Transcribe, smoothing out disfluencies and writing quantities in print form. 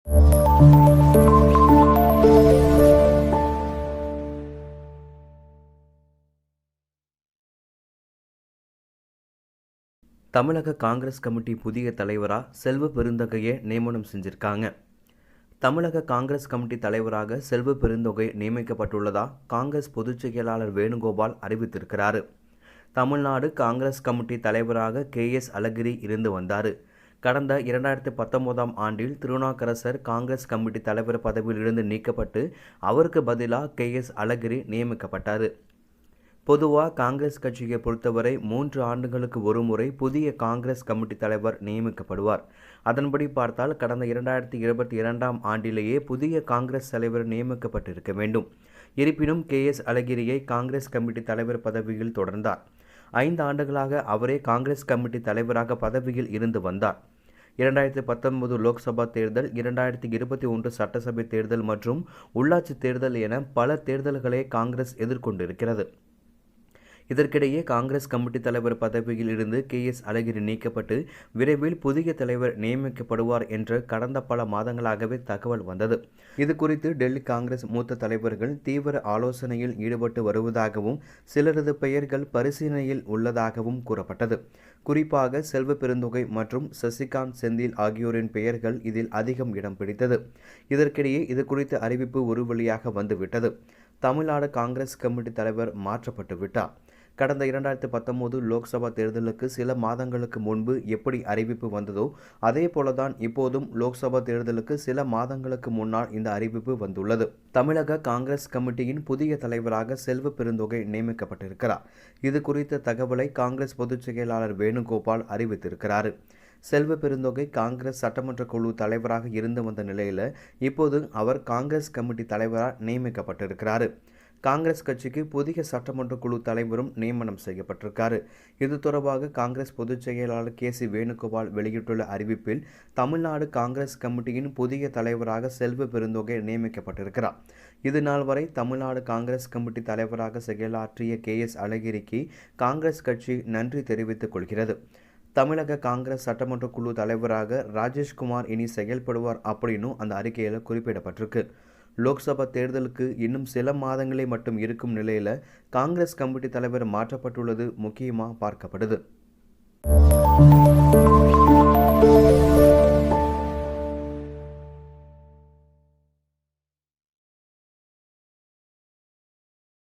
தமிழக காங்கிரஸ் கமிட்டி புதிய தலைவராக செல்வ பெருந்தகையை நியமனம் செஞ்சிருக்காங்க. தமிழக காங்கிரஸ் கமிட்டி தலைவராக செல்வ பெருந்தகை நியமிக்கப்பட்டுள்ளதா காங்கிரஸ் பொதுச் செயலாளர் வேணுகோபால் அறிவித்திருக்கிறார். தமிழ்நாடு காங்கிரஸ் கமிட்டி தலைவராக KS அழகிரி இருந்து வந்தார். கடந்த 2019ஆம் ஆண்டில் திருநாவுக்கரசர் காங்கிரஸ் கமிட்டி தலைவர் பதவியிலிருந்து நீக்கப்பட்டு அவருக்கு பதிலாக KS அழகிரி நியமிக்கப்பட்டார். பொதுவாக காங்கிரஸ் கட்சியை பொறுத்தவரை 3 ஆண்டுகளுக்கு ஒருமுறை புதிய காங்கிரஸ் கமிட்டி தலைவர் நியமிக்கப்படுவார். அதன்படி பார்த்தால் கடந்த 2022ஆம் ஆண்டிலேயே புதிய காங்கிரஸ் தலைவர் நியமிக்கப்பட்டிருக்க வேண்டும். இருப்பினும் KS அழகிரியை காங்கிரஸ் கமிட்டி தலைவர் பதவியில் தொடர்ந்தார். 5 ஆண்டுகளாக அவரே காங்கிரஸ் கமிட்டி தலைவராக பதவியில் இருந்து வந்தார். 2019 லோக்சபா தேர்தல், 2021 சட்டசபை தேர்தல் மற்றும் உள்ளாட்சி தேர்தல் என பல தேர்தல்களை காங்கிரஸ் எதிர்கொண்டிருக்கிறது. இதற்கிடையே காங்கிரஸ் கமிட்டி தலைவர் பதவியில் இருந்து KS அழகிரி நீக்கப்பட்டு விரைவில் புதிய தலைவர் நியமிக்கப்படுவார் என்று கடந்த பல மாதங்களாகவே தகவல் வந்தது. இது குறித்து டெல்லி காங்கிரஸ் மூத்த தலைவர்கள் தீவிர ஆலோசனையில் ஈடுபட்டு வருவதாகவும் சிலரது பெயர்கள் பரிசீலனையில் உள்ளதாகவும் கூறப்பட்டது. குறிப்பாக செல்வ பெருந்தகை மற்றும் சசிகாந்த் செந்தில் ஆகியோரின் பெயர்கள் இதில் அதிகம் இடம் பிடித்தது. இதற்கிடையே இது குறித்த அறிவிப்பு ஒரு வழியாக வந்துவிட்டது. தமிழ்நாடு காங்கிரஸ் கமிட்டி தலைவர் மாற்றப்பட்டு விட்டார். கடந்த 2019 லோக்சபா தேர்தலுக்கு சில மாதங்களுக்கு முன்பு எப்படி அறிவிப்பு வந்ததோ அதே போலதான் இப்போதும் லோக்சபா தேர்தலுக்கு சில மாதங்களுக்கு முன்னால் இந்த அறிவிப்பு வந்துள்ளது. தமிழக காங்கிரஸ் கமிட்டியின் புதிய தலைவராக செல்வ பெருந்தகை நியமிக்கப்பட்டிருக்கிறார். இது குறித்த தகவலை காங்கிரஸ் பொதுச் செயலாளர் வேணுகோபால் அறிவித்திருக்கிறார். செல்வ பெருந்தகை காங்கிரஸ் சட்டமன்ற குழு தலைவராக இருந்து வந்த நிலையில் இப்போது அவர் காங்கிரஸ் கமிட்டி தலைவராக நியமிக்கப்பட்டிருக்கிறார். காங்கிரஸ் கட்சிக்கு புதிய சட்டமன்ற குழு தலைவரும் நியமனம் செய்யப்பட்டிருக்காரு. இது தொடர்பாக காங்கிரஸ் பொதுச் செயலாளர் KC வேணுகோபால் வெளியிட்டுள்ள அறிவிப்பில் தமிழ்நாடு காங்கிரஸ் கமிட்டியின் புதிய தலைவராக செல்வ பெருந்தகை நியமிக்கப்பட்டிருக்கிறார். இது நாள் வரை தமிழ்நாடு காங்கிரஸ் கமிட்டி தலைவராக செயலாற்றிய KS அழகிரிக்கு காங்கிரஸ் கட்சி நன்றி தெரிவித்துக் கொள்கிறது. தமிழக காங்கிரஸ் சட்டமன்ற குழு தலைவராக ராஜேஷ்குமார் இனி செயல்படுவார் அப்படின்னு அந்த அறிக்கையில் குறிப்பிடப்பட்டிருக்கு. லோக்சபா தேர்தலுக்கு இன்னும் சில மாதங்களே மட்டும் இருக்கும் நிலையில் காங்கிரஸ் கமிட்டி தலைவர் மாற்றப்பட்டுள்ளது முக்கியமாக பார்க்கப்படுது.